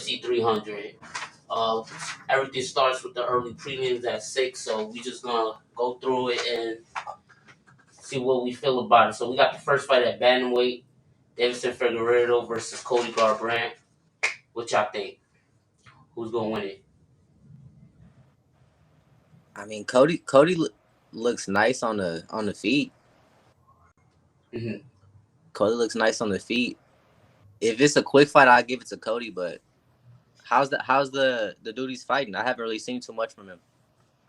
UFC 300. Uh, Everything starts with the early prelims at 6, so we just gonna go through it and see what we feel about it. So we got the first fight at bantamweight, Davidson Figueiredo versus Cody Garbrandt. What y'all think? Who's gonna win it? I mean, Cody looks nice on the feet. Mm-hmm. Cody looks nice on the feet. If it's a quick fight, I'd give it to Cody. But how's the dude he's fighting? I haven't really seen too much from him.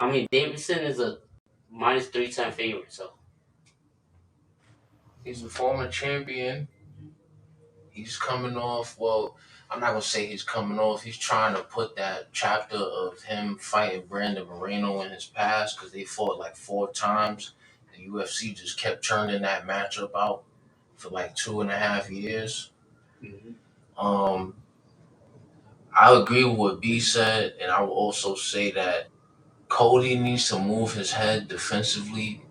I mean, Davidson is a minus 310 favorite, so He's a former champion. He's coming off. Well, I'm not gonna say he's coming off. He's trying to put that chapter of him fighting Brandon Moreno in his past because they fought like 4 times. The UFC just kept churning that matchup out for like 2.5 years. mm-hmm. Um, I agree with what B said, and I will also say that Cody needs to move his head defensively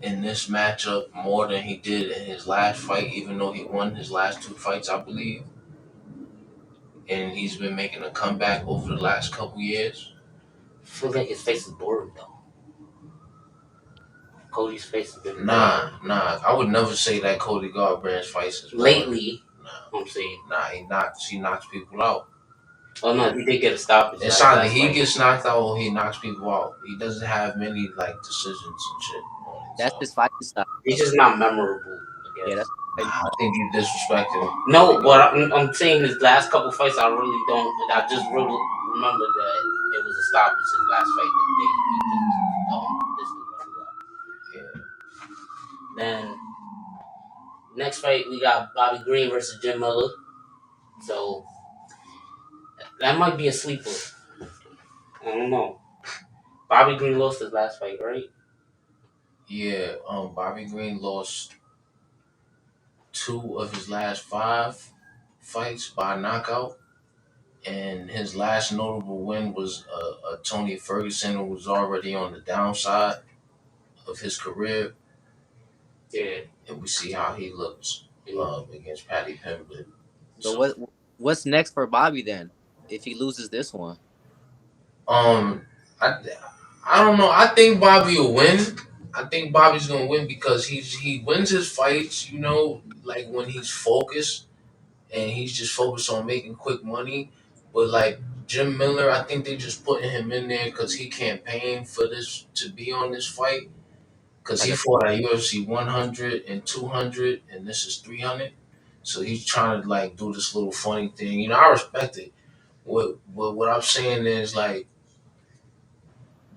in this matchup more than he did in his last fight, even though he won his last 2 fights, I believe. And he's been making a comeback over the last couple years. I feel like his face is boring though. Cody's face has been Nah, boring I would never say that Cody Garbrandt's fights is boring. lately. Nah, I'm saying. he knocks people out. Oh no, he did get a stoppage. It's either he gets knocked out or he knocks people out. He doesn't have many like decisions and shit on it. That's So his fighting style. He's just not memorable, I Yeah, guess. that's I think you disrespected him. No, but I'm saying his last couple fights, I really don't. I just really remember that it was a stoppage his last fight that they beat this dude. Yeah. Then next fight we got Bobby Green versus Jim Miller. So that might be a sleeper. I don't know. Bobby Green lost his last fight, right? Yeah, Bobby Green lost 2 of his last 5 fights by knockout, and his last notable win was a Tony Ferguson, who was already on the downside of his career, Yeah. and we see how he looks against Paddy Pimblett. So So, what's next for Bobby then? If he loses this one, um, I I don't know. I think Bobby will win. I think Bobby's gonna win because he wins his fights. Like when he's focused and he's just focused on making quick money. But like Jim Miller, I think they just putting him in there because he campaigned for this to be on this fight because like he a fought at UFC 100 and 200, and this is 300. So he's trying to like do this little funny thing. I respect it. What I'm saying is like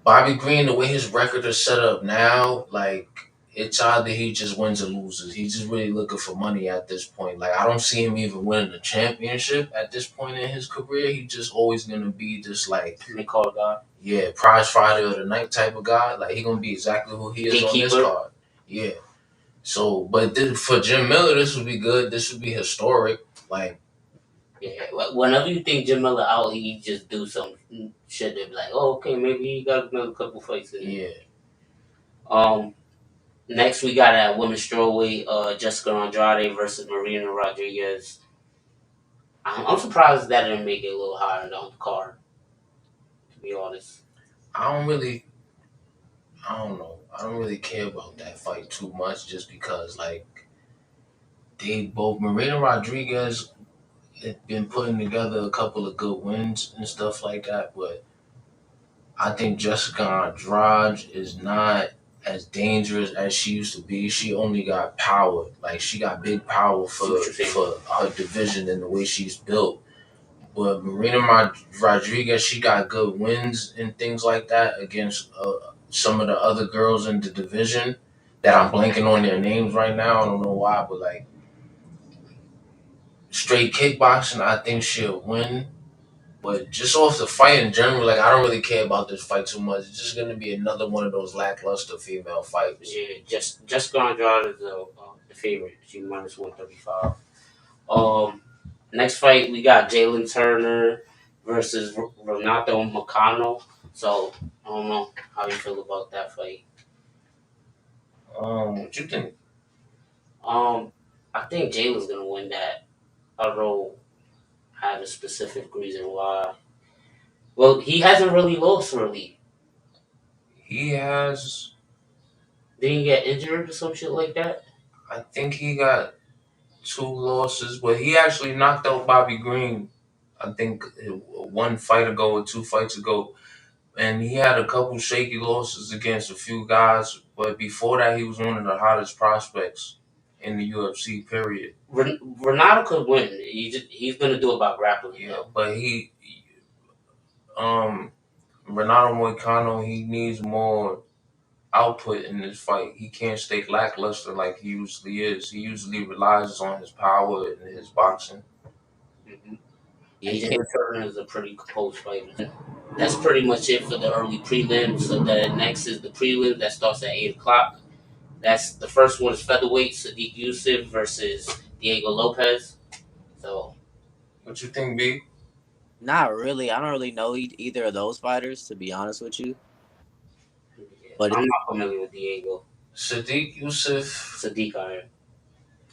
Bobby Green, the way his record is set up now, like it's either he just wins or loses. He's just really looking for money at this point. Like I don't see him even winning a championship at this point in his career. He's just always gonna be this like Nicole guy. yeah, prize fighter of the night type of guy. Like he gonna be exactly who he is on this card. Yeah. So, but for Jim Miller, this would be good. This would be historic. Like Yeah, whenever you think Jim Miller out, he just do some shit that be like, oh, okay, maybe he got another couple fights in there. yeah. Next we got at women's strawweight, Jessica Andrade versus Marina Rodriguez. I'm surprised that didn't make it a little higher on the card. To be honest, I don't know. I don't really care about that fight too much, just because like they both Marina Rodriguez had been putting together a couple of good wins and stuff like that, but I think Jessica Andrade is not as dangerous as she used to be. She only got power, like she got big power for her division and the way she's built. But Marina Rodriguez, she got good wins and things like that against some of the other girls in the division that I'm blanking on their names right now. I don't know why, but like straight kickboxing, I think she'll win. But just off the fight in general, like I don't really care about this fight too much. It's just gonna be another one of those lackluster female fights. yeah, Jessica Andrade is the favorite. She minus 135. Next fight we got Jalen Turner versus Renato Moicano. So I don't know how you feel about that fight. What you think? I think Jalen's gonna win that. Although I have a specific reason why. Well, he hasn't really lost really. He has. Did he get injured or some shit like that? I think he got two losses, but he actually knocked out Bobby Green. I think one fight ago or two fights ago, and he had a couple shaky losses against a few guys. But before that, he was one of the hottest prospects in the UFC. Period. Ronaldo could win. He's gonna do it by grappling Yeah, though. but um, Renato Moicano, he needs more output in this fight. He can't stay lackluster like he usually is. He usually relies on his power and his boxing. Mm-hmm. Yeah, And he can't. Jimmy Turner is a pretty composed fighter. That's pretty much it for the early prelims. So the next is the prelim that starts at 8 o'clock. That's the first one is featherweight Sadiq Yusuf versus Diego Lopez. So What you think, B? Not really. I don't really know either of those fighters, to be honest with you. yeah, But I'm not familiar with Diego. Sadiq Yusuf, Sadiq Iron.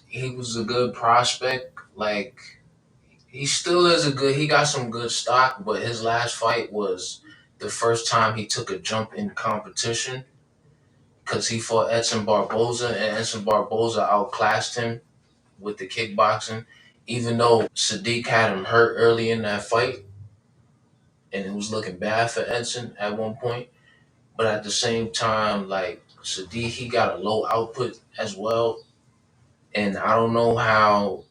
he was a good prospect. Like he still is a good. He got some good stock, but his last fight was the first time he took a jump in competition because he fought Edson Barboza, and Edson Barboza outclassed him with the kickboxing. Even though Sadiq had him hurt early in that fight, and it was looking bad for Edson at one point. But at the same time, like Sadiq, he got a low output as well, and I don't know how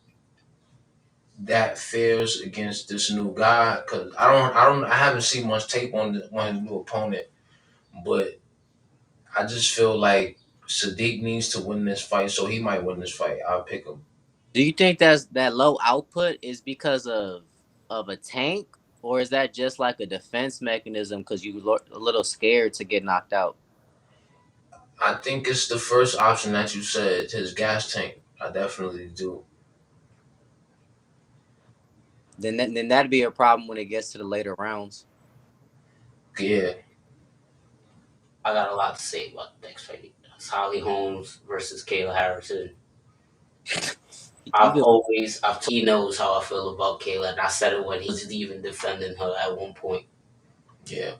that fares against this new guy because I haven't seen much tape on his new opponent, but I just feel like Sadiq needs to win this fight, so he might win this fight. I'll pick him. do you think that low output is because of a tank, or is that just like a defense mechanism because a little scared to get knocked out? I think it's the first option that you said, his gas tank. I definitely do. Then that'd be a problem when it gets to the later rounds. Yeah, I got a lot to say about the next fight. It's Holly Holmes versus Kayla Harrison. You could. I've told he knows how I feel about Kayla, and I said it when he was even defending her at one point, yeah.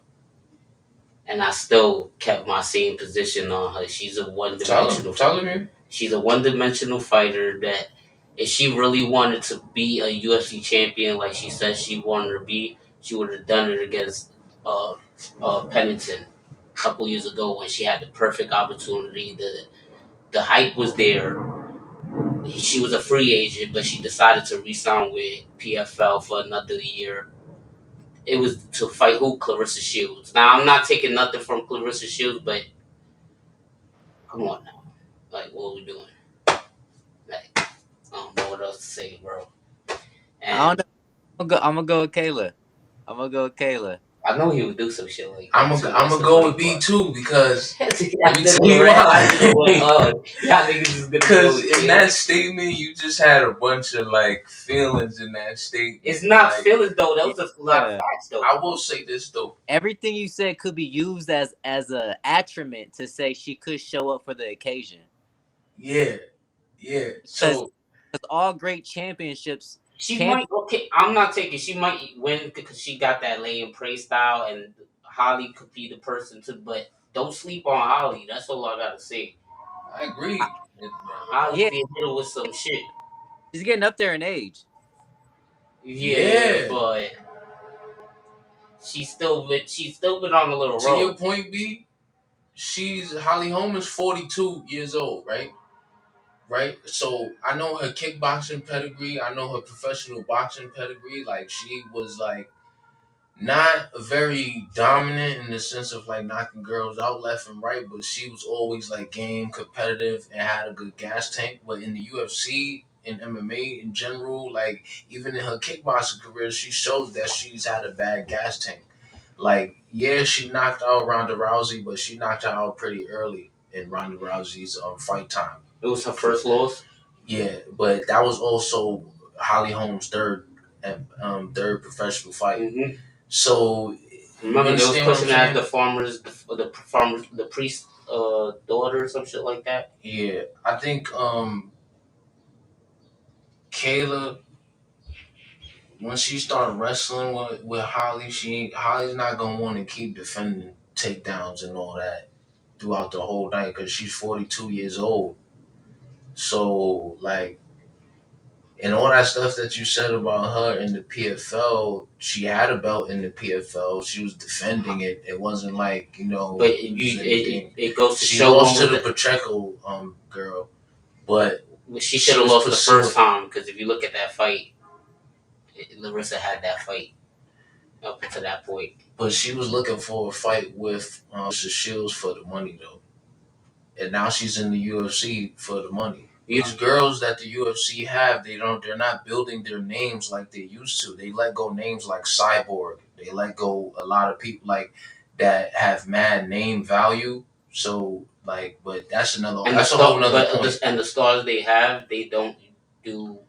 and I still kept my same position on her. She's a one dimensional. Tell him you. She's a one dimensional fighter that, if she really wanted to be a UFC champion, like she says she wanted to be, she would have done it against uh, Pennington a couple years ago when she had the perfect opportunity. The hype was there. She was a free agent, but she decided to re-sign with PFL for another year. It was to fight who? Clarissa Shields. Now I'm not taking nothing from Clarissa Shields, but come on now, like what are we doing? Like I don't know what else to say, bro. I don't And know. I'm gonna go with Kayla. I'm gonna go with Kayla. I know he would do some shit like that too. I'm That's gonna the go funny with B part. two because That let me tell nigga you red eyes just went why. on. Y'all niggas is gonna go Because with in Kayla. that statement, you just had a bunch of like feelings in that statement. It's not Like, feelings though. That was a lot of Yeah. facts though. I will say this though. Everything you said could be used as a attribute to say she could show up for the occasion. Yeah, yeah. Because So all great championships She champion might. Okay, I'm not taking. She might win because she got that lay and pray style, and Holly could be the person to. But don't sleep on Holly. That's all I gotta say. I agree in that Holly regard. yeah, be hit with some shit. she's getting up there in age. Yeah, Yeah. but she's still been on a little To your road. point, B, she's Holly Holm is 42 years old, right? Right. So I know her kickboxing pedigree. I know her professional boxing pedigree. Like she was like not very dominant in the sense of like knocking girls out left and right, but she was always like game competitive and had a good gas tank. But in the UFC and MMA in general, like even in her kickboxing career, she shows that she's had a bad gas tank. Like, yeah, she knocked out Ronda Rousey, but she knocked her out pretty early in Ronda Rousey's fight time. It was her first loss. Yeah, but that was also Holly Holm's third professional fight. Mm-hmm. So you Remember, they was understand what I'm pushing her as saying? the priest daughter or some shit like that. Yeah, I think Kayla once she started wrestling with Holly, Holly's not gonna want to keep defending takedowns and all that throughout the whole night because she's 42 years old. So like, and all that stuff that you said about her in the PFL, she had a belt in the PFL. She was defending it. It wasn't like But it was anything. it goes to She show lost when to was the it? Pacheco girl, but She should she have was lost the first pursuing. time because if you look at that fight, Larissa had that fight up until that point. But she was looking for a fight with Shields for the money though, and now she's in the UFC for the money. These girls that the UFC have, they're not building their names like they used to. They let go names like Cyborg. They let go a lot of people like that have mad name value. So like, but that's a whole nother point. The stars they have, they don't do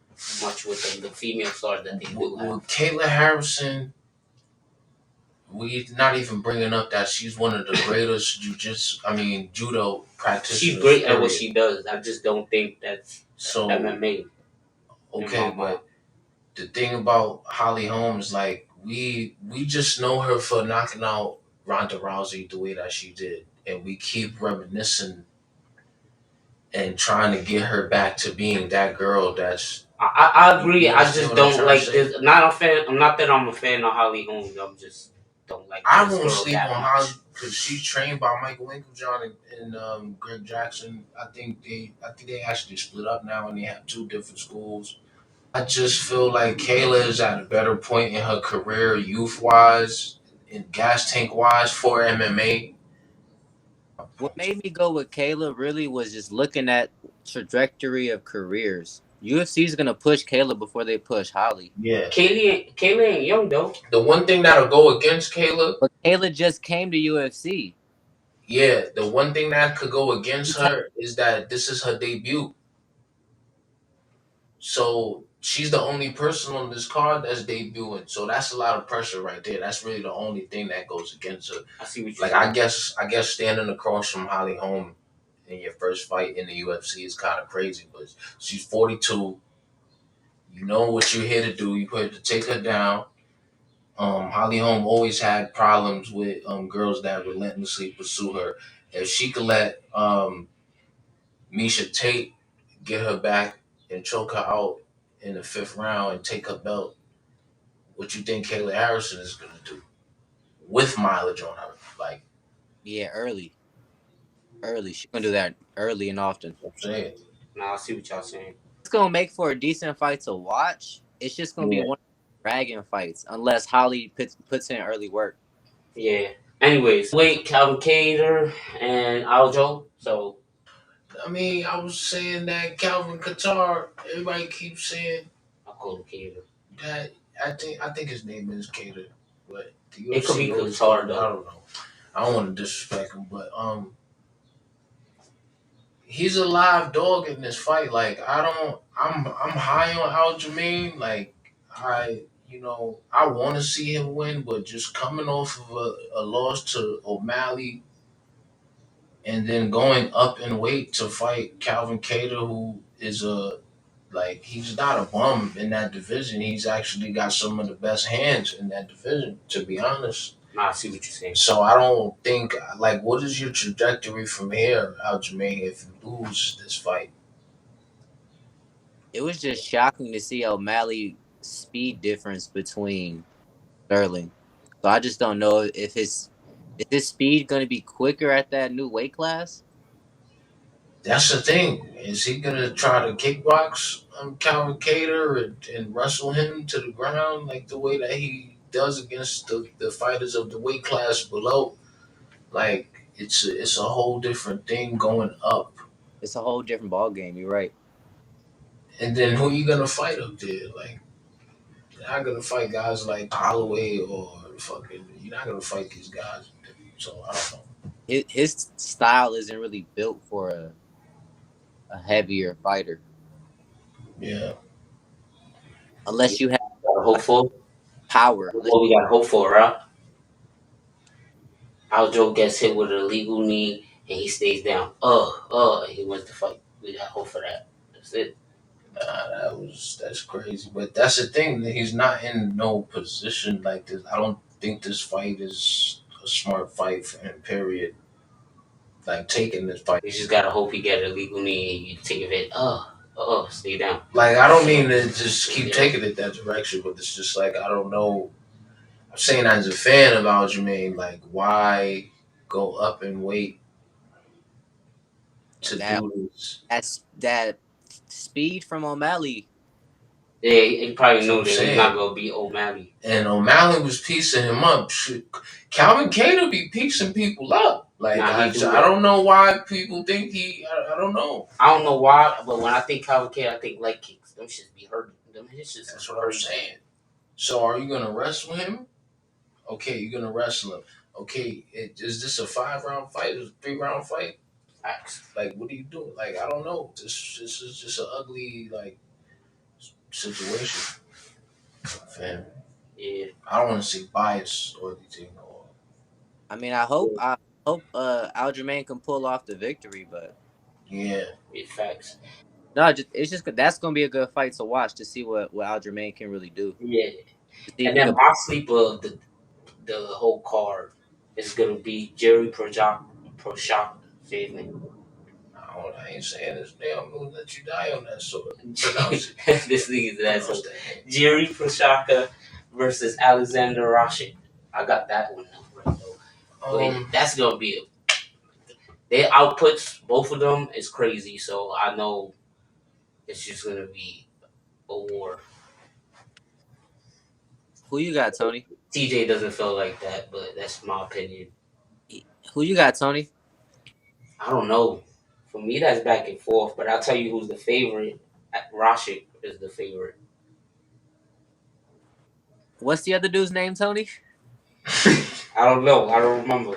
much with them. The female stars that they do have. With Kayla Harrison, we not even bringing up that she's one of the greatest judo She's practitioners. great at what Period. she does. I just don't think that's So MMA in my okay, mind. but the thing about Holly Holmes, like we just know her for knocking out Ronda Rousey the way that she did, and we keep reminiscing and trying to get her back to being that girl. That's I agree. you I understand just what I'm don't trying to like say? this. Not a fan. I'm not that I'm a fan of Holly Holmes. I'm just don't like I this won't girl sleep that on Holly much. because she's trained by Michael Winklejohn and Greg Jackson. I think they actually split up now and they have two different schools. I just feel like Kayla is at a better point in her career, youth wise, and gas tank wise for MMA. What made me go with Kayla really was just looking at trajectory of careers. UFC is gonna push Kayla before they push Holly. Yeah. Kaylee ain't young though. The one thing that'll go against Kayla, But Kayla just came to UFC. yeah, the one thing that could go You against tell her is that this is her debut. So she's the only person on this card that's debuting. So that's a lot of pressure right there. That's really the only thing that goes against her. I see what you're Like saying. I guess standing across from Holly Holm in your first fight in the UFC is kind of crazy, but she's 42. You know what you're here to do. You put to take her down. Holly Holm always had problems with girls that relentlessly pursue her. If she could let Misha Tate get her back and choke her out in the fifth round and take her belt, what you think Kayla Harrison is gonna do with mileage on her? Like yeah, early. She's gonna do that early and often. I'm saying, Now I see what y'all saying. It's gonna make for a decent fight to watch. It's just gonna be yeah. one of the dragon fights unless Holly puts in early work. Yeah. Anyways, wait, Calvin Cater and Aljo. So I mean, I was saying that Calvin Qatar. Everybody keeps saying I'll call him Cater. that. I think his name is Cater, but the It could UFC be always called Qatar him. I though. don't know. I don't want to disrespect him, but he's a live dog in this fight. Like I don't, I'm high on Aljamain. Like I want to see him win, but just coming off of a loss to O'Malley and then going up in weight to fight Calvin Cater, who is he's not a bum in that division. He's actually got some of the best hands in that division, to be honest. Nah, I see what you're saying. So I don't think what is your trajectory from here, Aljamain, if you lose this fight? It was just shocking to see O'Malley speed difference between Sterling. So I just don't know if his speed gonna be quicker at that new weight class. That's the thing. Is he gonna try to kickbox Calvin Cater and wrestle him to the ground like the way that he does against the fighters of the weight class below? Like it's a whole different thing going up. It's a whole different ball game. You're right. And then who you gonna fight up there? Like you're not gonna fight guys like Holloway or fucking. You're not gonna fight these guys. So I don't know. His style isn't really built for a heavier fighter Yeah. We unless you have gotta hope for. power. Unless What we gotta hope for, right? Aljo gets hit with an illegal knee and he stays down. And he wins the fight. We got hope for that. That's it. That's crazy. But that's the thing. That he's not in no position like this. I don't think this fight is a smart fight for him. Period. Like taking this fight. You just gotta hope he get a legal knee and you take it. Stay down. Like I don't mean to just keep Yeah. taking it that direction, but it's just like I don't know. I'm saying as a fan of Aljamain, like why go up and wait And to that do this? that speed from O'Malley. Yeah, he probably That's what knew I'm that he's not saying. gonna beat O'Malley. And O'Malley was piecing him up. Shoot, Calvin Cater be piecing people up. Like Nah, he do I that. don't know why people think he. I don't know. I don't know why, but when I think Calvin K, I think leg kicks. Them shits be hurting. Them his shits That's be what I'm crazy. saying. So are you gonna wrestle him? Okay, you're gonna wrestle him. Okay, is this a 5 round fight? Is it a 3 round fight? Facts. Like, what are you doing? Like, I don't know. This is just an ugly like situation, fam. Yeah. I don't want to say bias or anything. Or I mean, I hope Aljamain can pull off the victory, but yeah, Yeah, facts. no, it's just that's gonna be a good fight to watch to see what Aljamain can really do. Yeah. To see if And he then could. my sleeper of the whole card is gonna be Jerry Prochazka. Say his name. I ain't saying this name. I'm gonna let you die on that sword. Pronounce it. This nigga's an Pronounce asshole. that name. Jerry Prochazka versus Alexander Rashid. I got that one right though. But Um, that's gonna be their outputs. Both of them is crazy. So I know it's just gonna be a war. Who you got, Tony? TJ doesn't feel like that, but that's my opinion. Who you got, Tony? I don't know. For me, that's back and forth. But I'll tell you who's the favorite. Rashid is the favorite. What's the other dude's name, Tony? I don't know. I don't remember.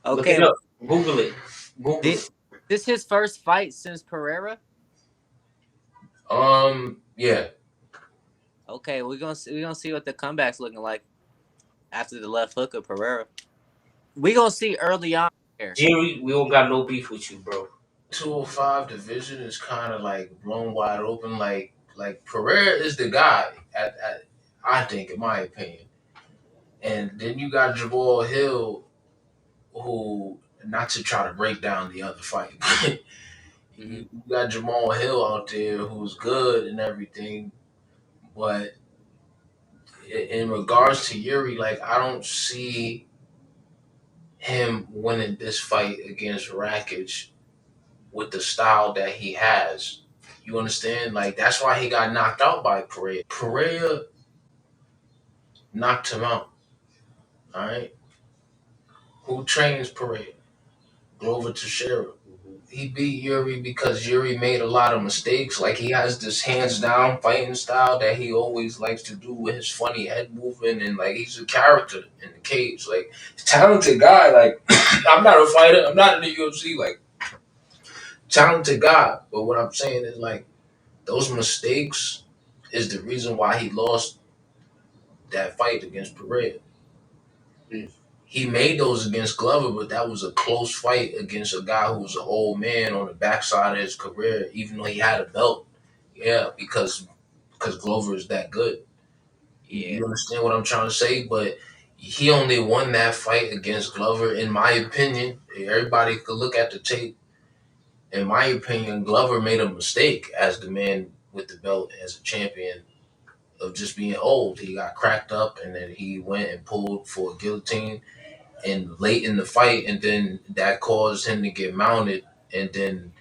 Look Okay, it up. Google it. Google did it. this his first fight since Pereira? yeah. Okay, we're gonna see what the comeback's looking like after the left hook of Pereira. We gonna see early on here. Jerry, we don't got no beef with you, bro. 205 division is kind of like blown wide open. Like Pereira is the guy. I think, in my opinion. And then you got Jabal Hill, who not to try to break down the other fight, but Hmm. you got Jamal Hill out there who's good and everything. But in regards to Yuri, like I don't see him winning this fight against Rakic with the style that he has. You understand? Like that's why he got knocked out by Pereira. Pereira knocked him out. All right. Who trains Pereira? Glover Teixeira. He beat Yuri because Yuri made a lot of mistakes. Like he has this hands down fighting style that he always likes to do with his funny head movement and like he's a character in the cage. Like talented guy. Like I'm not a fighter. I'm not in the UFC. Like talented guy. But what I'm saying is like those mistakes is the reason why he lost that fight against Pereira. Mm. He made those against Glover, but that was a close fight against a guy who was an old man on the backside of his career, even though he had a belt. Yeah, because Glover is that good. Yeah, You understand what I'm trying to say? But he only won that fight against Glover, in my opinion. Everybody could look at the tape. In my opinion, Glover made a mistake as the man with the belt as a champion of just being old. He got cracked up and then he went and pulled for a guillotine and late in the fight, and then that caused him to get mounted, and then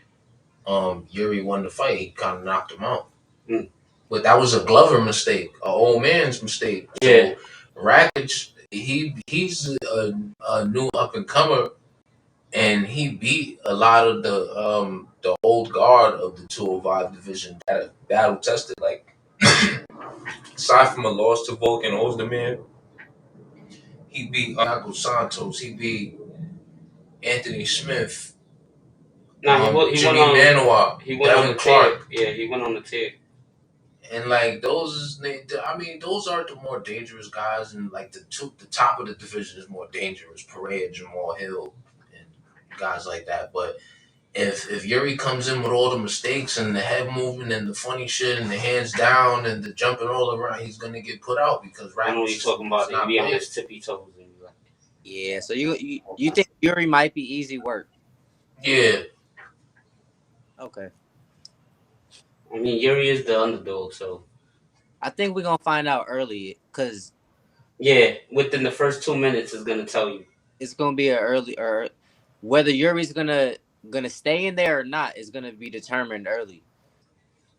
Yuri won the fight. He kind of knocked him out, Mm. but that was a Glover mistake, an old man's mistake. Yeah. So Rakic, he's a new up and comer, and he beat a lot of the old guard of the 205 division that battle tested. Like aside from a loss to Volkan Ozdemir, he beat Iago Santos, he beat Anthony Smith, Nah, he went Jimmy on Manoa, he went on Devin the tear. Clark, Yeah, he went on the tear. and like I mean, those are the more dangerous guys, and like the top of the division is more dangerous. Pereira, Jamal Hill, and guys like that. But if Yuri comes in with all the mistakes and the head movement and the funny shit and the hands down and the jumping all around, he's gonna get put out because I know what you're Rakic talking about. is He not be on playing. his tippy toes and be like, Yeah, so you think Yuri might be easy work? Yeah, Okay, I mean, Yuri is the underdog, so I think we're gonna find out early because yeah, within the first 2 minutes is gonna tell you. it's gonna be an early or whether Yuri's gonna stay in there or not is gonna be determined early.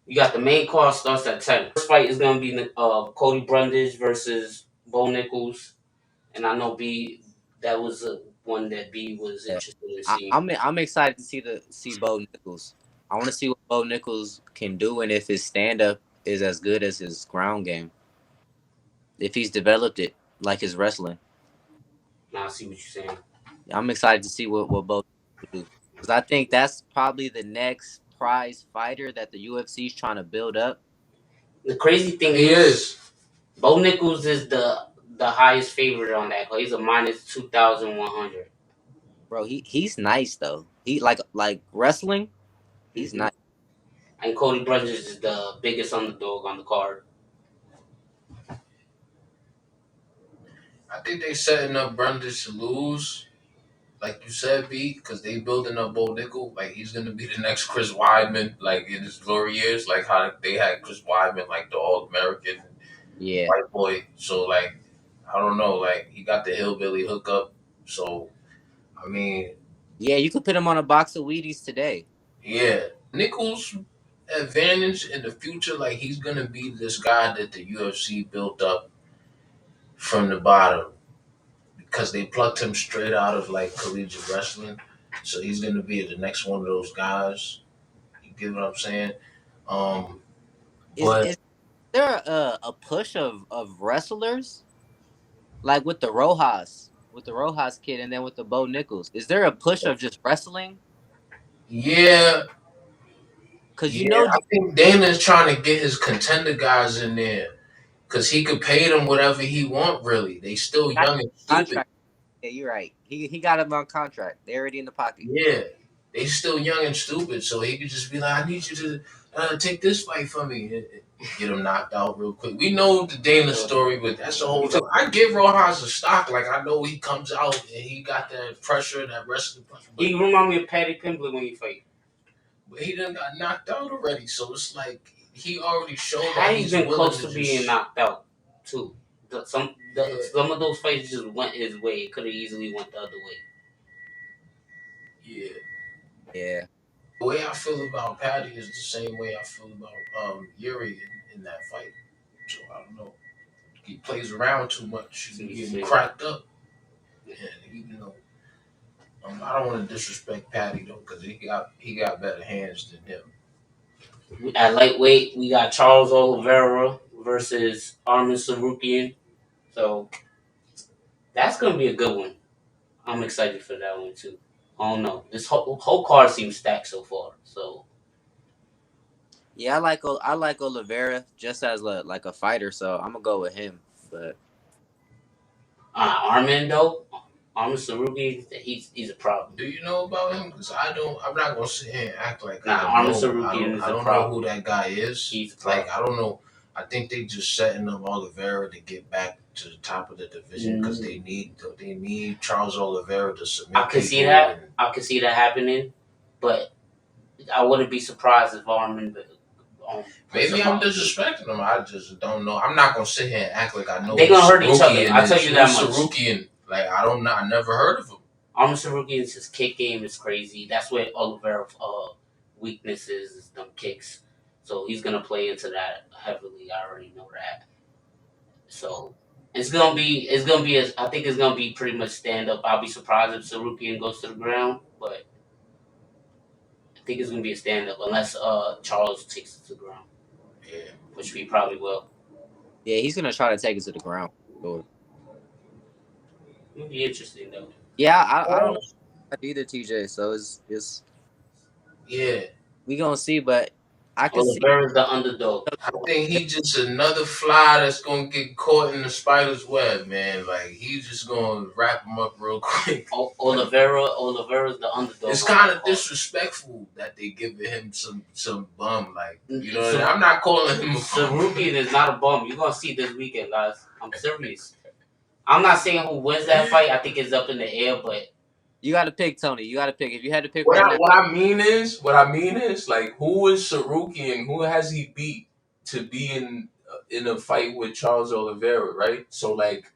You got the main card starts at 10. First fight is gonna be Cody Brundage versus Bo Nichols, and I know B that was one that B was Yeah. interested in seeing. I'm excited to see Bo Nichols. I want to see what Bo Nichols can do and if his stand up is as good as his ground game. If he's developed it like his wrestling, Now I see what you're saying. I'm excited to see what Bo will do because I think that's probably the next prize fighter that the UFC is trying to build up. The crazy thing he is, is. Bo Nichols is the highest favorite on that. He's a minus 2,100. Bro, he's nice though. He like wrestling. He's Mm-hmm. nice. And Cody Brundage is the biggest underdog on the card. I think they setting up Brundage to lose, like you said, B, because they building up Bo Nickel. Like he's gonna be the next Chris Weidman, like in his glory years, like how they had Chris Weidman, like the All American Yeah, white boy. So like, I don't know, like he got the hillbilly hookup. So I mean, yeah. You could put him on a box of Wheaties today. yeah, Nichols' advantage in the future, like he's gonna be this guy that the UFC built up from the bottom because they plucked him straight out of like collegiate wrestling. So he's gonna be the next one of those guys. You get what I'm saying? Um, but Is there a push of wrestlers like with the Rojas kid, and then with the Bo Nichols? Is there a push of just wrestling? yeah, Because you yeah, know, I think Dana's trying to get his contender guys in there because he could pay them whatever he want. Really, they still got young and stupid. contract. Yeah, you're right. He got him on contract. They already in the pocket. Yeah, they still young and stupid, so he could just be like, "I need you to take this fight for me," and get him knocked out real quick. We know the Dana story, but that's a whole. I give Rojas a stock. Like I know he comes out and he got that pressure, that wrestling pressure, He remind me of Patty Pimblett when he fight. but he done got knocked out already. So it's like he already showed that Patty's he's been willing close to to being just. knocked out too. Yeah, Some of those fights just went his way. It could have easily went the other way. yeah. Yeah, The way I feel about Patty is the same way I feel about Yuri in that fight. So I don't know. He plays around too much. See He what you're getting saying? cracked up. And even though I don't want to disrespect Patty though, because he got better hands than him. At lightweight, we got Charles Oliveira versus Armin Sarukian. So that's gonna be a good one. I'm excited for that one too. I don't know. This whole card seems stacked so far. So yeah. I like Oliveira just as like a fighter, so I'm gonna go with him. But Armin though, Armin Sarukian, he's a problem. Do you know about him? Because I don't. I'm not gonna sit here and act like I Armin know. I Sarukian don't. is I a don't know problem. who that guy is. He's a Like problem. I don't know. I think they just setting up Oliveira to get back to the top of the division because they need Charles Oliveira to I submit can see people that. and I can see that happening, but I wouldn't be surprised if Armin puts maybe him I'm out. disrespecting them. I just don't know. I'm not gonna sit here and act like I know They're who gonna hurt each other. Sarukian I tell is. you that Who's much. Sarukian? Like I don't know. I never heard of him. Armin Sarukian's his kick game is crazy. That's where Oliveira's weakness is them kicks. So he's gonna play into that heavily. I already know that. So I think it's gonna be pretty much stand up. I'll be surprised if Sarukian goes to the ground, but I think it's gonna be a stand up unless Charles takes it to the ground, Yeah, which he probably will. yeah, he's gonna try to take it to the ground. Sure. It'll be interesting though. Yeah, I don't know either, TJ. So it's yeah. we gonna see, but I could see. Oliveira's the underdog. I think he just another fly that's gonna get caught in the spider's web, man. Like he's just gonna wrap him up real quick. Oliveira's the underdog. It's on kind that of card. disrespectful that they giving him some bum, like you know. So, I'm not calling him a bum. Sarukian is not a bum. You're gonna see this weekend, guys. I'm serious. I'm not saying who wins that fight. I think it's up in the air, but You got to pick Tony. You got to pick. If you had to pick right now, What I mean is, like, who is Sarukian? Who has he beat to be in a fight with Charles Oliveira, right? So, like,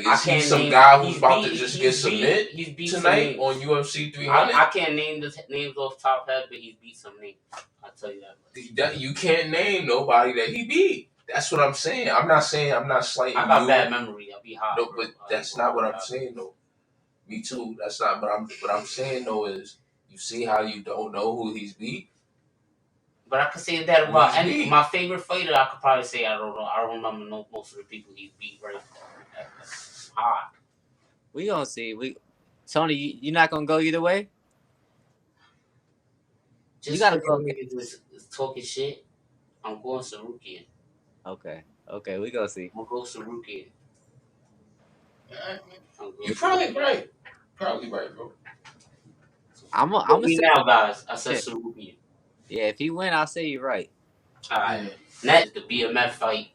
I is he can't some name. guy who's about to just get submit He's beat some tonight names. on UFC 300? I can't name the names off top head, but he's beat some names. I'll tell you that much. You can't name nobody that he beat. That's what I'm saying. I'm not slighting I got you. bad memory. I'll be hot. No, but that's not what I'm saying though. Me too. That's not. But what I'm saying though is, you see how you don't know who he's beat. But I could say that about any my favorite fighter. I could probably say I don't know. I don't remember most of the people he's beat. Right? Hot. we gonna see. Tony, you not gonna go either way. Just You gotta because go. niggas is talking shit, I'm going Sarukian. Okay, we gonna see. I'm gonna go Sarukian. You're probably right. Probably right, bro. I'm I'm gonna say now, guys. I said yeah. Sarukian. Yeah, if he win, I'll say you're right. All right. Next, the BMF fight.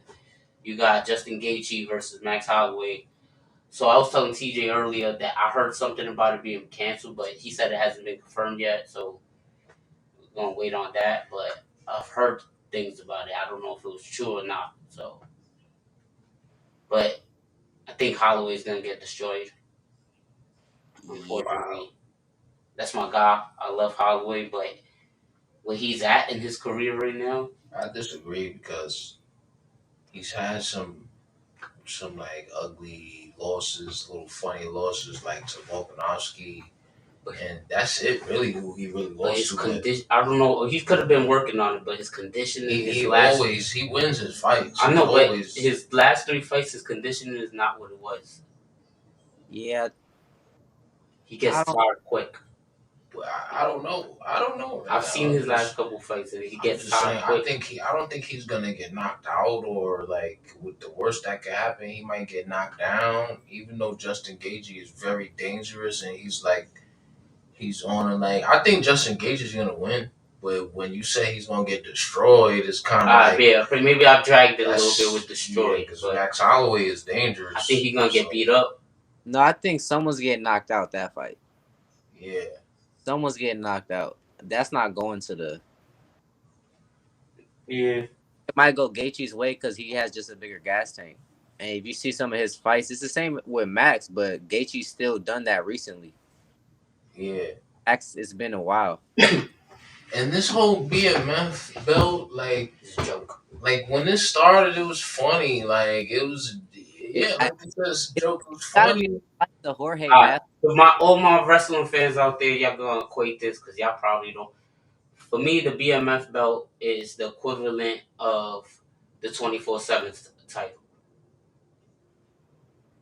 You got Justin Gaethje versus Max Holloway. So I was telling TJ earlier that I heard something about it being canceled, but he said it hasn't been confirmed yet. So we're gonna wait on that. But I've heard things about it. I don't know if it was true or not. So, but I think Holloway's gonna get destroyed. Unfortunately, Wow. that's my guy. I love Holloway, but where he's at in his career right now, I disagree because he's had some like ugly losses, little funny losses like to Volkanovski, and that's it really who he really but lost his to. condition, I don't know. He could have been working on it, but his conditioning, He wins his fights. I know, but Always, his last 3 fights, his conditioning is not what it was. Yeah, He I gets don't. tired quick. I don't know. I don't know, man. I've seen his last couple fights, and he I'm gets just saying. tired quick. I don't think he's gonna get knocked out, or like with the worst that could happen, he might get knocked down. Even though Justin Gaethje is very dangerous, and he's on like I think Justin Gaethje is gonna win. But when you say he's gonna get destroyed, it's kind of like Yeah, maybe I've dragged it a little bit with destroyed, because but Max Holloway is dangerous. I think he's gonna get beat up. No, I think someone's getting knocked out that fight. Yeah, Someone's getting knocked out. That's not going to the. Yeah. It might go Gaethje's way because he has just a bigger gas tank. And if you see some of his fights, it's the same with Max, but Gaethje's still done that recently. yeah. Max, it's been a while. And this whole BMF belt, like, It's a joke. like when this started, it was funny. Like it was, yeah, like this joke was Gotta be funny. like the Jorge Masvidal. All my wrestling fans out there, y'all gonna equate this because y'all probably don't. For me, the BMF belt is the equivalent of the 24/7 title.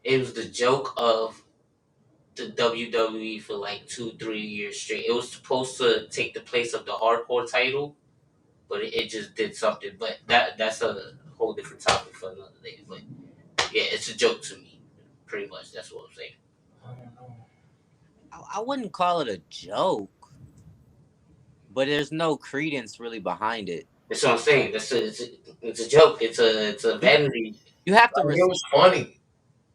It was the joke of the WWE for like 2-3 years straight. It was supposed to take the place of the hardcore title, but it just did something. But that's a whole different topic for another day. But yeah, it's a joke to me. Pretty much, that's what I'm saying. I wouldn't call it a joke, but there's no credence really behind it. That's what I'm saying. It's a joke. It's a vanity. You have to Like, it was funny.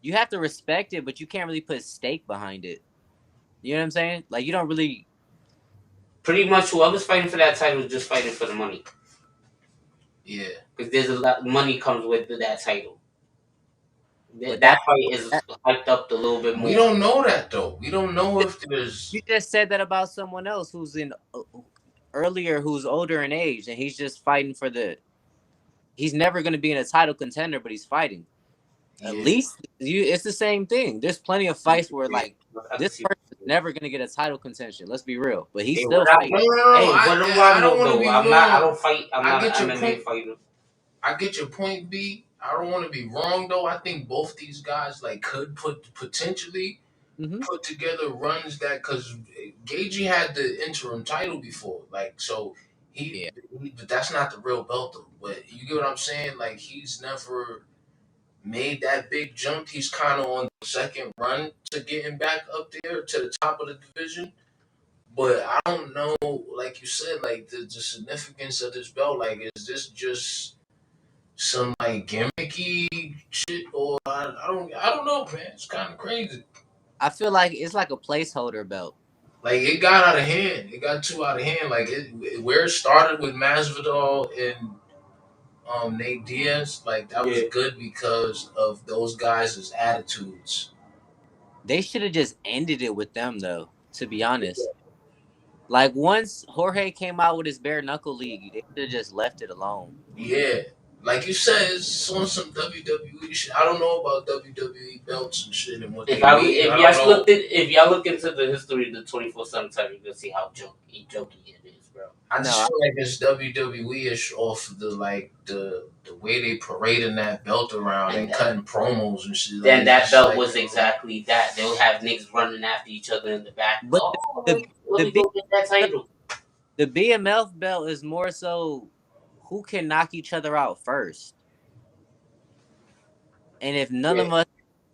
you have to respect it, but you can't really put stake behind it. You know what I'm saying? Like you don't really. Pretty much, whoever's fighting for that title is just fighting for the money. Yeah, Because there's a lot money comes with that title. But That fight is hyped up a little bit more. we don't know that though. We don't know if there's. you just said that about someone else who's in earlier, who's older in age, and he's just fighting for the. He's never going to be in a title contender, but he's fighting. Yeah. At least it's the same thing. There's plenty of fights where like this person's never going to get a title contention. Let's be real, but he's still fighting. No. I don't want to be wrong. I don't fight. I'm not an MMA fighter. I get your point, B. I don't want to be wrong though. I think both these guys like could potentially, put together runs that because Gagey had the interim title before, like so Yeah, but that's not the real belt though. But you get what I'm saying? Like he's never made that big jump. He's kind of on the second run to getting back up there to the top of the division. But I don't know, like you said, like the significance of this belt. Like, is this just some like gimmicky shit, or I don't know, man. It's kind of crazy. I feel like it's like a placeholder belt. Like it got out of hand. It got too out of hand. Like where it started with Masvidal and Nate Diaz, like that was Yeah. good because of those guys' attitudes. They should have just ended it with them, though. To be honest, like once Jorge came out with his bare knuckle league, they should have just left it alone. Yeah. Like you said, it's on some WWE shit. I don't know about WWE belts and shit and what they mean. I don't know. If y'all look into the history of the 24/7 title, you can see how jokey it is, bro. I No, just feel like it's WWE ish off of the like the way they parading that belt around and cutting promos and shit. Like Then it's that just belt like was exactly that. They'll have niggas running after each other in the back. but Oh, the let the me B, go get that title. the BMF belt is more so who can knock each other out first, and if none yeah, of us,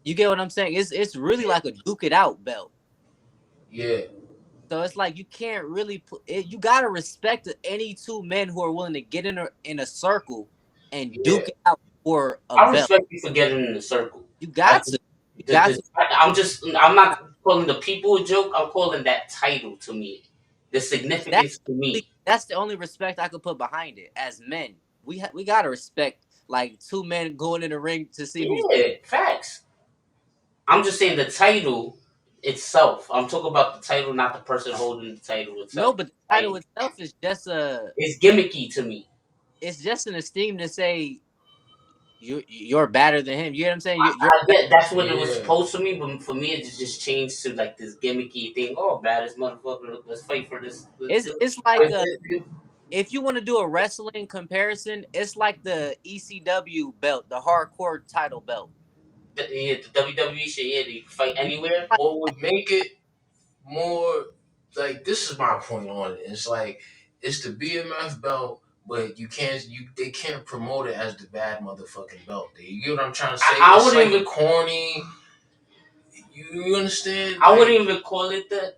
you get what I'm saying? It's really like a duke it out belt. yeah, So it's like you can't really put it. You gotta respect any two men who are willing to get in a circle and yeah. duke it out for a I belt. respect you for getting in the circle. You I got just to. You got to. I'm not calling the people a joke. I'm calling that title to me. The That's significance to me. that's the only respect I could put behind it. As men, we gotta respect like two men going in the ring to see who's Yeah, facts. I'm just saying the title itself. I'm talking about the title, not the person holding the title no. itself. But the title Like itself is just a. it's gimmicky to me. It's just an esteem to say you're better than him. You know what I'm saying? You're I get that's what it was Yeah, supposed to me, but for me it just changed to like this gimmicky thing. Oh, baddest motherfucker, let's fight for this. it's like if you want to do a wrestling comparison, it's like the ECW belt, the hardcore title belt. The WWE shit. Yeah, they fight anywhere. Like, what would make it more like this is my point on it. It's like it's the BMF belt, but they can't promote it as the bad motherfucking belt. You get what I'm trying to say? I It's wouldn't like even corny. You understand? I wouldn't even call it the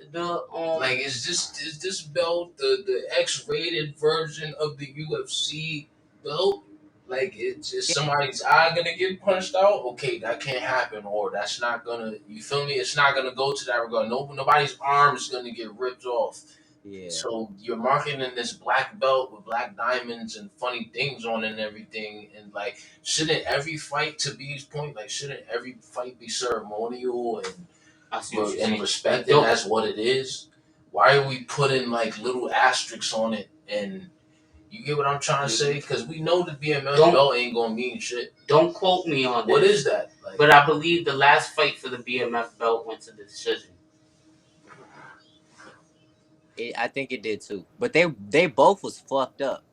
Like is this belt the X rated version of the UFC belt? Like it's just somebody's eye gonna get punched out? Okay, that can't happen, or that's not gonna. You feel me? It's not gonna go to that regard. Nobody's arm is gonna get ripped off. yeah, So you're marketing this black belt with black diamonds and funny things on it and everything, and like shouldn't every fight, to B's point, like shouldn't every fight be ceremonial and I see what you're and saying. respect it as what it is? Why are we putting like little asterisks on it? And you get what I'm trying to say? Because we know the BMF Don't belt ain't gonna mean shit. don't quote me on What this, is that? Like, but I believe the last fight for the BMF belt went to the decision. I think it did too. But they both was fucked up.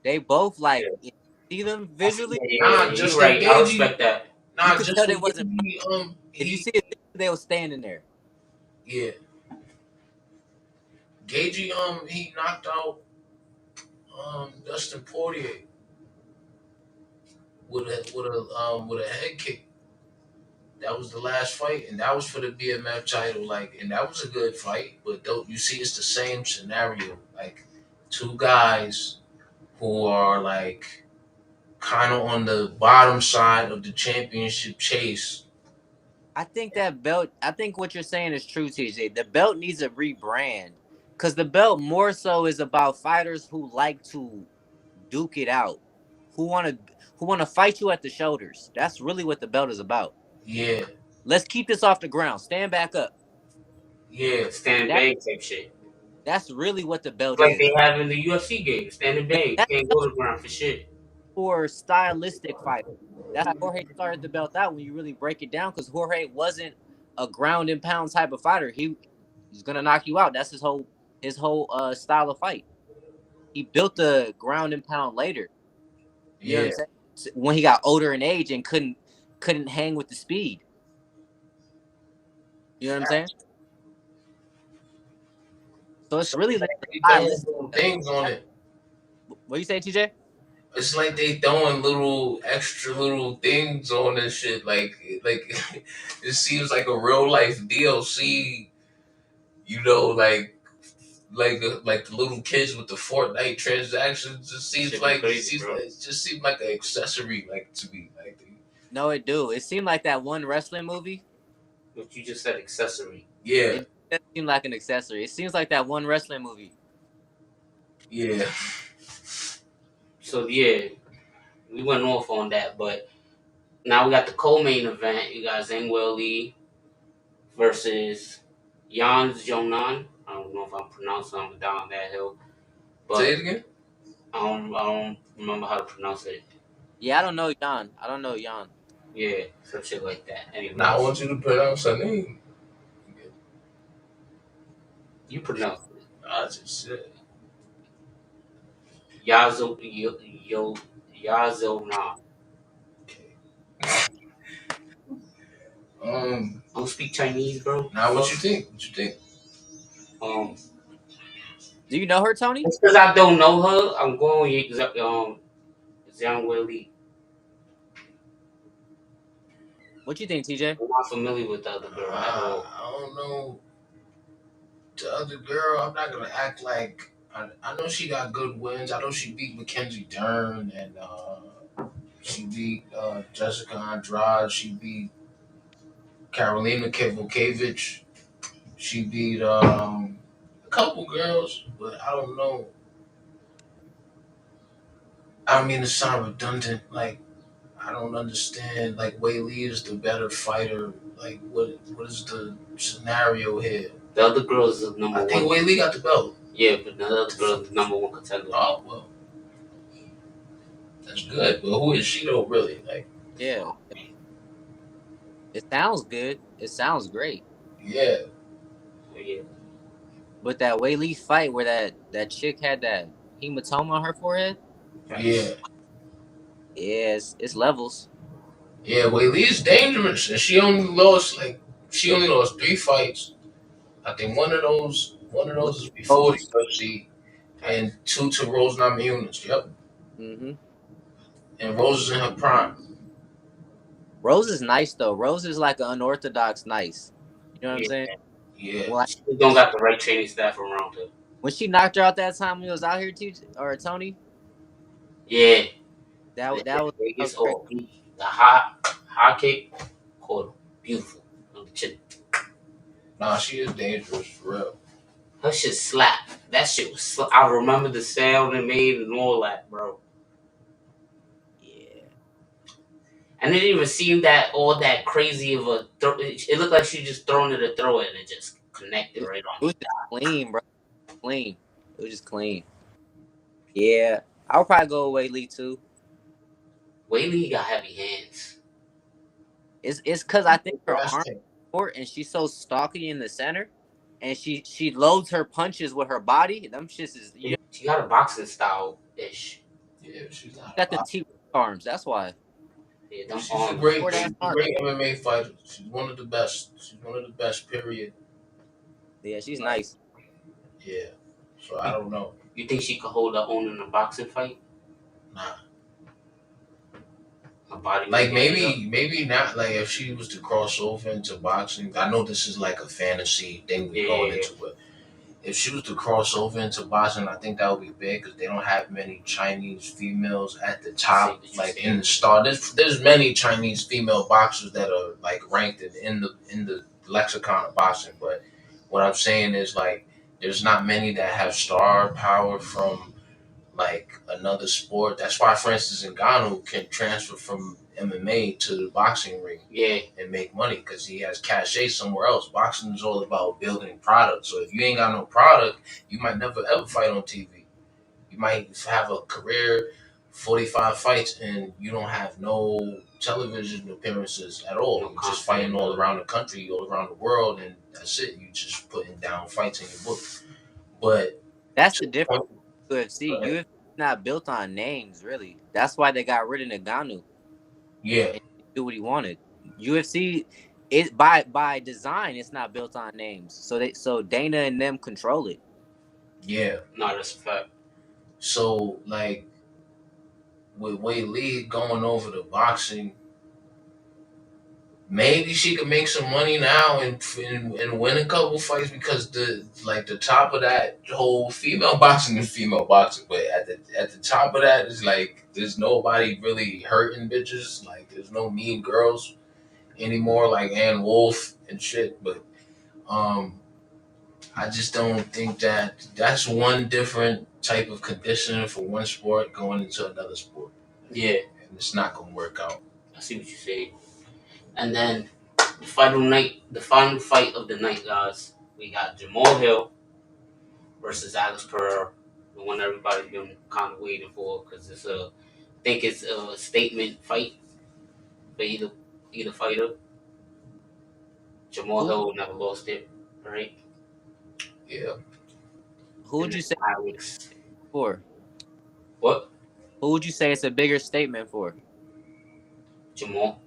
They both like Yeah, you see them I see, visually, nah, you're Justin right. I Gagey, respect that. you nah, could tell they Justin wasn't. Gagey, If you he, see it, they were standing there. yeah, Gagey, he knocked out Dustin Poirier with a head kick. That was the last fight, and that was for the BMF title. Like, and that was a good fight. But don't you see, it's the same scenario. Like, two guys who are like kind of on the bottom side of the championship chase. I think that belt. I think what you're saying is true, TJ. The belt needs a rebrand because the belt more so is about fighters who like to duke it out, who want to fight you at the shoulders. That's really what the belt is about. Yeah, Let's keep this off the ground. Stand back up. yeah, Stand That bang type shit. that's really what the It's belt like is. they have in the UFC game. Stand and bang. That Can't go to the ground for shit. for stylistic fight. That's how Jorge started the belt out when you really break it down, because Jorge wasn't a ground and pound type of fighter. He's gonna knock you out. That's his whole style of fight. He built the ground and pound later. You know what yeah, I'm saying? When he got older in age and couldn't hang with the speed. You know what I'm saying? So it's really the They throwing stylistic. little things on it. What you say, TJ? It's like they throwing little extra little things on this shit. Like it seems like a real life DLC. You know, like the little kids with the Fortnite transactions. Just seems like crazy, bro. it just seems like an accessory, like to me. Like No, it do. It seemed like that one wrestling movie. But you just said accessory. yeah, It doesn't seem like an accessory. It seems like that one wrestling movie. yeah. So yeah, we went off on that, but now we got the co-main event. You got Zhang Weili versus Jan Jonan. I don't know if I'm pronouncing them down that hill, Say but it again. I don't remember how to pronounce it. Yeah, I don't know Jan. I don't know Jan. Yeah, some shit like that. Now I Anyways, want you to pronounce her name. you pronounce it. I just said. Yazo Yo Yazona. Okay. I don't speak Chinese, bro. Now what you think? What you think? Um, Do you know her, Tony? just because I don't know her, I'm going with Zhang Weili. What you think, TJ? I'm not familiar with the other girl at all. I don't know the other girl. I'm not gonna act like I know she got good wins. I know she beat Mackenzie Dern and she beat Jessica Andrade. She beat Karolina Kevokevich. She beat a couple girls, but I don't know. I don't mean to sound redundant. Like I don't understand. Like Wei Li is the better fighter. Like what is the scenario here? The other girl is the number I one. think Wei Li got the belt. Yeah, but the other girl is the number one contender. Oh well, that's good. But who is she though? Really? Like Yeah, it sounds good. It sounds great. yeah, Yeah, But that Wei Lee fight where that chick had that hematoma on her forehead, yeah, yeah, it's levels. yeah. Wei Li is dangerous, and she only lost 3 fights. I think one of those is before the Rose. UFC, and two to Rose Namajunas. Yep, Mm-hmm. and Rose is in her prime. Rose is nice though. Rose is like an unorthodox nice. You know what I'm yeah. saying? Yeah, Well, She don't got the right training staff around her. when she knocked her out that time when he was out here, TJ or Tony, Yeah, that the that was that was Vegas crazy. OD. The high kick, called beautiful on the chin. nah, she is dangerous for real. Her shit slap. That shit was. I remember the sound it made and all that, bro. Yeah, And it didn't even seem that all that crazy of a. It looked like she just thrown it a throw it and it just it connected was, right it on. was just clean, bro. Clean. It was just clean. Yeah, I would probably go away Lee too. Whaley got heavy hands. It's because I think her arm is short and she's so stocky in the center, and she loads her punches with her body. Them shits is you know, She got a boxing style ish. Yeah, she's not a got the lot. T arms. That's why. Yeah, Yeah, them she's a arms. great, Short ass she's a arms. great MMA fighter. She's one of the best. She's one of the best. Period. Yeah, she's Like, nice. yeah. So I You, don't know. you think she could hold her own in a boxing fight? Nah. Her body would Like hold it up. maybe not. Like if she was to cross over into boxing, I know this is like a fantasy thing we going Yeah, into, but if she was to cross over into boxing, I think that would be big because they don't have many Chinese females at the I see top, what you're like in saying. the star. There's many Chinese female boxers that are like ranked in the lexicon of boxing, but what I'm saying is like there's not many that have star power from like another sport. That's why, for instance, Ngannou can transfer from MMA to the boxing ring Yeah, and make money because he has cachet somewhere else. Boxing is all about building product. So if you ain't got no product, you might never ever fight on TV. You might have a career, 45 fights, and you don't have no television appearances at all. no You're just content. fighting all around the country, all around the world, and that's it. You just putting down fights in your book. But That's to the the difference point, with UFC. right? UFC is not built on names really. That's why they got rid of Ngannou Yeah, and do what he wanted. UFC. it by design, it's not built on names. So Dana and them control it. Yeah. No, that's a fact. So like with Wei Lee going over to boxing, maybe she could make some money now and win a couple fights because the top of that whole female boxing is female boxing, but at the top of that is like there's nobody really hurting bitches. Like there's no mean girls anymore like Ann Wolf and shit. But um, I just don't think that's one different type of conditioning for one sport going into another sport. Yeah, And it's not gonna work out. I see what you're saying. And then the final fight of the night, guys. We got Jamal Hill versus Alex Pereira, the one everybody's been kind of waiting for because I think it's a statement fight for either fighter. Jamal Who Hill never lost it, right? Yeah. who And would then you say Alex, for? what? Who would you say it's a bigger statement for? Jamal,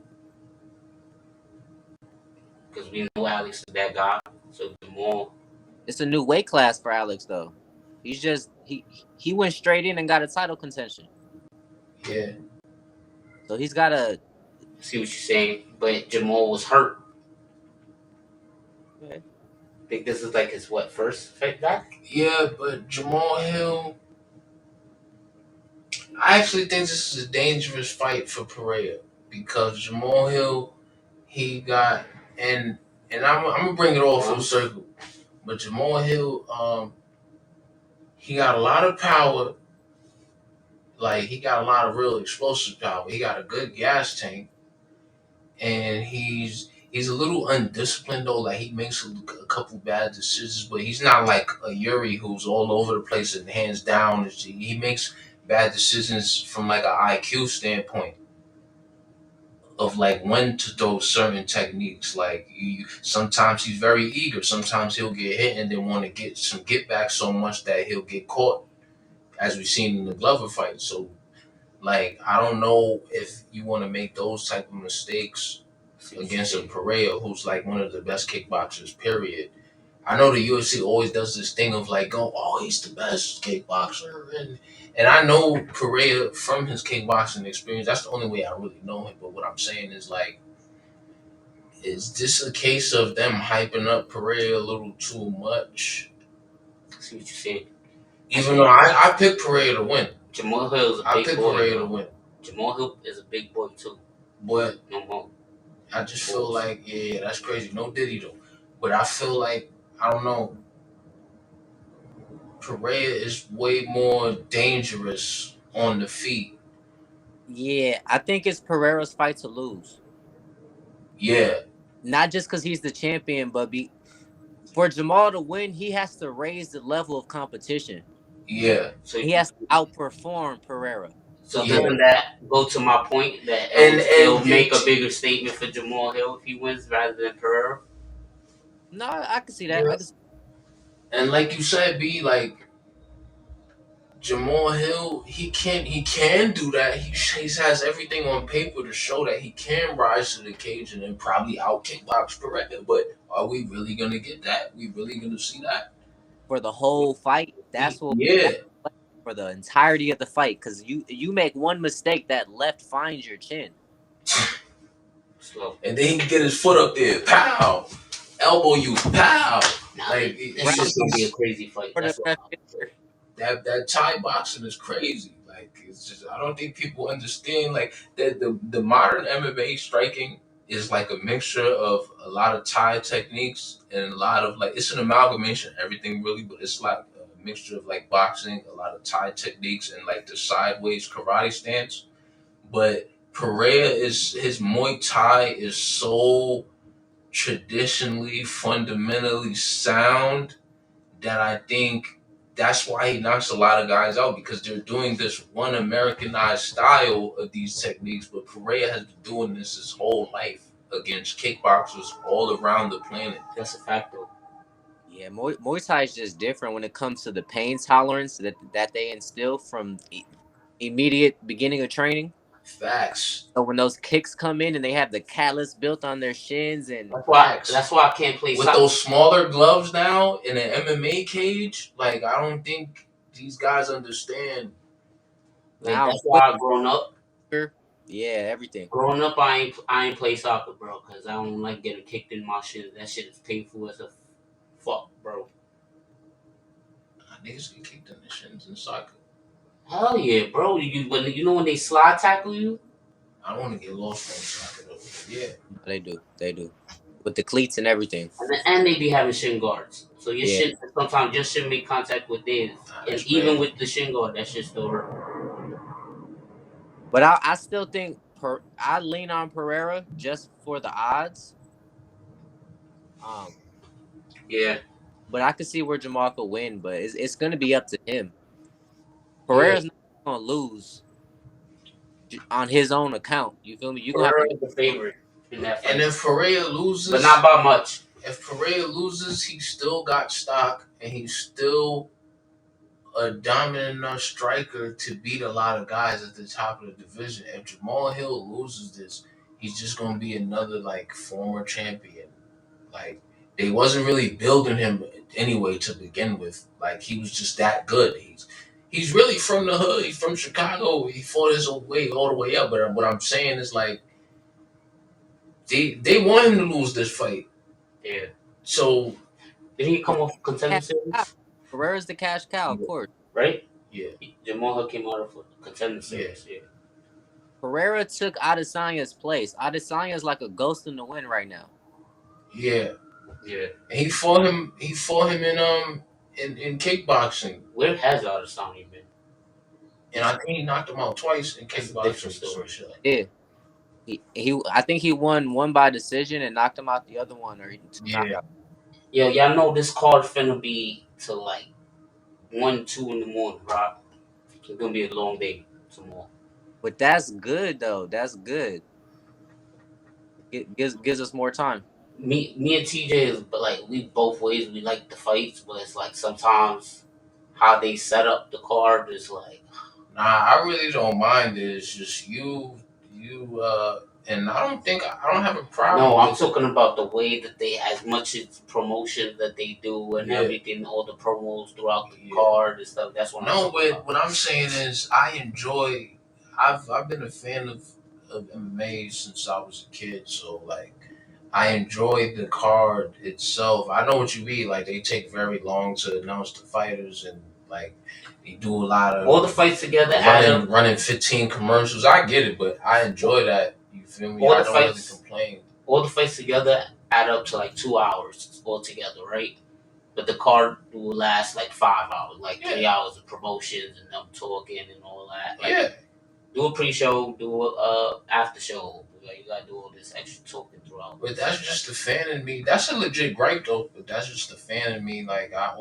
because we know Alex is that guy. So Jamal, It's a new weight class for Alex though. He went straight in and got a title contention. Yeah. So he's got a I see what you're saying, but Jamal was hurt. okay. I think this is like his first fight back. Yeah, but Jamal Hill, I actually think this is a dangerous fight for Pereira because Jamal Hill, he got and I'm gonna bring it all full circle. But Jamal Hill, he got a lot of power. Like he got a lot of real explosive power. He got a good gas tank, and he's a little undisciplined though. Like he makes a couple bad decisions, but he's not like a Yuri who's all over the place and hands down. He makes bad decisions from like an IQ standpoint of like when to throw certain techniques. Like sometimes he's very eager. Sometimes he'll get hit and then want to get some get back so much that he'll get caught, as we've seen in the Glover fight. So like I don't know if you want to make those type of mistakes against a Pereira who's like one of the best kickboxers. Period. I know the UFC always does this thing of like, oh, he's the best kickboxer, and I know Pereira from his kickboxing experience. That's the only way I really know him. But what I'm saying is like, is this a case of them hyping up Pereira a little too much? I see what you're saying. Even though I picked Pereira to win. Jamal Hill is a I big picked boy. Pereira to win. Jamal Hill is a big boy too. But No more. I just feel like, yeah, that's crazy. No Diddy though. But I feel like, I don't know, Pereira is way more dangerous on the feet. Yeah, I think it's Pereira's fight to lose. Yeah. Not just because he's the champion, but for Jamal to win, he has to raise the level of competition. Yeah. So He has to outperform Pereira. So Yeah. doesn't that go to my point that it'll make a bigger statement for Jamal Hill if he wins rather than Pereira? No, I can see that. Yeah. I can see And like you said, B, like Jamal Hill, he can do that. He has everything on paper to show that he can rise to the occasion and probably out kickbox Pereira. But are we really gonna get that? We really gonna see that? for the whole fight. That's Yeah. for the entirety of the fight. Because you make one mistake, that left finds your chin. So And then he can get his foot up there, pow, elbow you, pow. Like it's just gonna be a crazy fight. That's what that Thai boxing is crazy. Like it's just I don't think people understand like that the modern MMA striking is like a mixture of a lot of Thai techniques and a lot of like it's an amalgamation of everything really, but it's like a mixture of like boxing, a lot of Thai techniques and like the sideways karate stance. But Pereira is his Muay Thai is so traditionally fundamentally sound that I think that's why he knocks a lot of guys out because they're doing this one Americanized style of these techniques. But Pereira has been doing this his whole life against kickboxers all around the planet. that's a fact though. Yeah, Muay Thai is just different when it comes to the pain tolerance that they instill from immediate beginning of training. Facts. So when those kicks come in and they have the callus built on their shins and That's why. Facts. That's why I can't play With soccer. those smaller gloves now in an MMA cage, like I don't think these guys understand. Like now that's why growing up, yeah, everything. I ain't play soccer, bro, because I don't like getting kicked in my shit. That shit is painful as a fuck, bro. Niggas get kicked in the shins in soccer. Hell yeah, bro. When they slide tackle you, I don't want to get lost on soccer though. Yeah, They do. They do. With the cleats and everything. and they be having shin guards, so your Yeah. shit sometimes your shit make contact with theirs, nah, and that's even bad. with the shin guard, that shit still hurt. But I still think I lean on Pereira just for the odds. Um, Yeah, but I could see where Jamal could win, but it's gonna be up to him. yeah. Pereira's not gonna lose on his own account. You feel me? You're gonna have to Pereira make is the some money. favorite in that And fight, if Pereira but not loses, by much. if Pereira loses, he still got stock and he's still a dominant enough striker to beat a lot of guys at the top of the division. If Jamal Hill loses this, he's just gonna be another like former champion. Like they wasn't really building him anyway to begin with. Like he was just that good. He's really from the hood. He's from Chicago. He fought his way all the way up. But what I'm saying is like they want him to lose this fight. Yeah. So Did he come off contender Cash cow. series? Pereira's the cash cow, of yeah, course. Right? yeah, Jamal Hill came out of contender yeah, series. Yeah. Pereira took Adesanya's place. Adesanya's like a ghost in the wind right now. yeah. Yeah. And he fought him. He fought him in kickboxing, Where has Adesanya been? and I think he knocked him out twice in That's a different kickboxing. Some story. shit like Yeah. He I think he won one by decision and knocked him out the other one or that. Yeah, knockout. Yo, y'all know this card finna be till like 1, 2 in the morning, right? It's gonna be a long day tomorrow. But that's good though. That's good. It gives us more time. Me and TJ is, but like we both ways. We like the fights, but it's like sometimes how they set up the card is like nah, I really don't mind it. It's just and I don't have a no. problem I'm with it. talking about the way that they, as much as promotion that they do and Yeah, everything, all the promos throughout the yeah. card and stuff. That's what I'm No, talking but about. what I'm saying is I enjoy. I've been a fan of MMA since I was a kid, so like I enjoyed the card itself. I know what you mean. Like they take very long to announce the fighters, and like they do a lot All of the fights together add running up. running 15 commercials. I get it, but I enjoy that. You feel me? All I the don't really fights, complain. all the fights together add up to like 2 hours altogether, right? But the card will last like 5 hours, like Yeah, 3 hours of promotions and them talking and all that. Like yeah. do a pre-show, do a after show. Like you gotta do all this extra talking throughout. But that's just the fan in me. That's a legit gripe though. But that's just the fan in me. Like I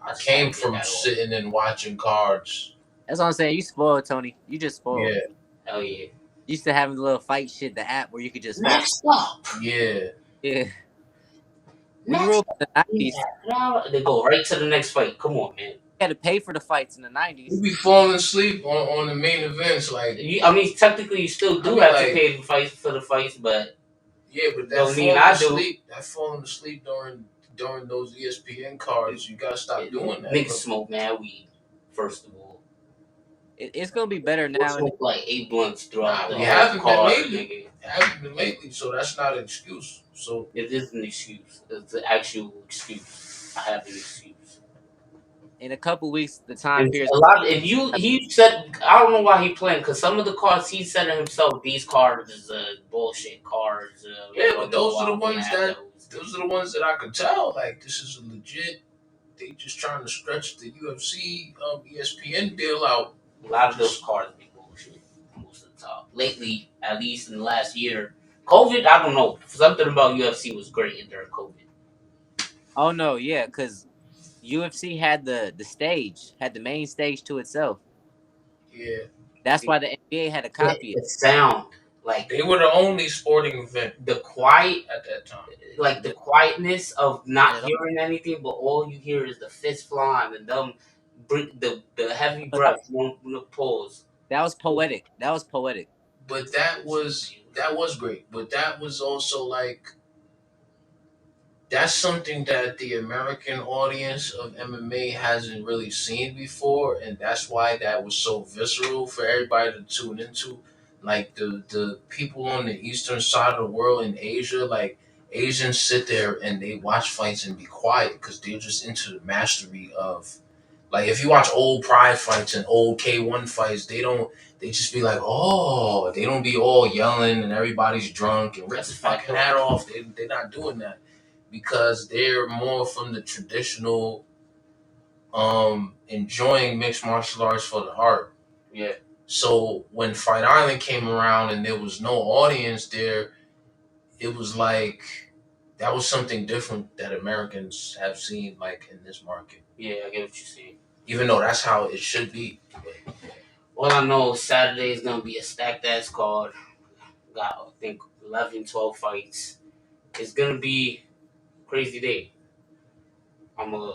That's trying came to get from that off. sitting and watching cards. That's what I'm saying. You spoiled, Tony. You just spoiled. Yeah, Hell yeah. You used to having the little fight shit, the app where you could just fight. Next up, yeah. Yeah. We grew next up in the up, '90s. they go right to the next fight. Come on, man. You had to pay for the fights in the We '90s. be falling asleep on the main events. Like I mean, technically, you still I do mean, have to like pay the fights for the fights, but yeah, but don't mean I do. that falling asleep during those ESPN cards, you gotta stop doing that, Niggas bro. smoke mad weed. First of all, It's gonna be better we'll now. smoke like 8 blunts throughout Nah, the we whole haven't been card, lately. nigga. Haven't been lately, so that's not an excuse. So It is an excuse. It's an actual excuse. I have an excuse. In a couple weeks, the time And period. a lot, and he said, I don't know why he playing, because some of the cards he said to himself, these cards is bullshit cards. yeah, I but don't know why I want to have those. those are the ones that I could tell. Like this is a legit. They just trying to stretch the UFC ESPN deal out. A lot of those cards be bullshit most of the time. Lately, at least in the last year, COVID, I don't know. Something about UFC was great during COVID. Oh no, yeah, because UFC had the stage, had the main stage to itself. Yeah, That's why the NBA had to copy it. The sound, like they were the only sporting event the quiet, at that time. like the The, quietness of and not it hearing anything, but all you hear is the fist flying and them, the heavy all, breath, no pause. That was poetic. That was poetic. But that was great. But that was also like that's something that the American audience of MMA hasn't really seen before, and that's why that was so visceral for everybody to tune into. Like the people on the eastern side of the world in Asia, like Asians sit there and they watch fights and be quiet because they're just into the mastery of. Like if you watch old Pride fights and old K1 fights, they don't. They just be like, oh, they don't be all yelling and everybody's drunk and rip the fucking hat off. They're not doing that because they're more from the traditional enjoying mixed martial arts for the art. Yeah. So when Fight Island came around and there was no audience there, it was like that was something different that Americans have seen like in this market. Yeah, I get what you're saying. Even though that's how it should be. All I know is Saturday is gonna be a stacked ass card. Got I think 11, 12 fights. It's gonna be a crazy day. I'm gonna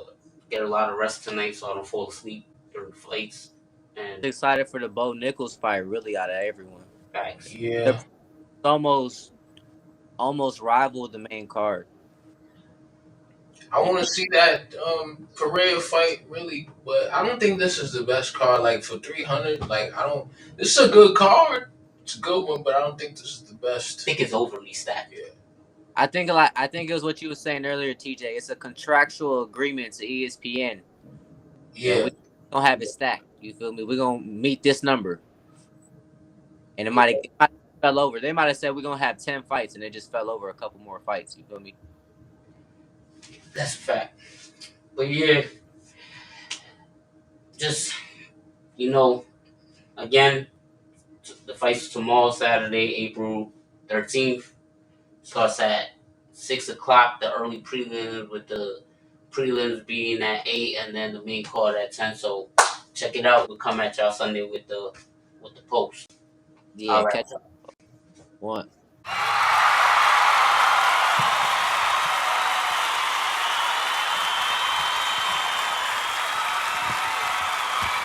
get a lot of rest tonight so I don't fall asleep during fights. And Excited for the Bo Nichols fight, really, out of everyone. facts. Yeah. Almost rivaled the main card. I want to see that Pereira fight really, but I don't think this is the best card. Like for 300, like I don't. This is a good card. It's a good one, but I don't think this is the I best. think it's overly stacked. Yeah. I think it was what you were saying earlier, TJ. It's a contractual agreement to ESPN. Yeah. And we don't have it stacked. You feel me? We're gonna meet this number. And it might have fell over. They might have said we're gonna have 10 fights and it just fell over a couple more fights. You feel me? That's a fact. But yeah, just again, the fight's tomorrow, Saturday, April 13th. Starts at 6 o'clock. The early prelims with the prelims being at 8, and then the main card at 10. So check it out. We'll come at y'all Sunday with the post. Yeah, All right. catch up. One.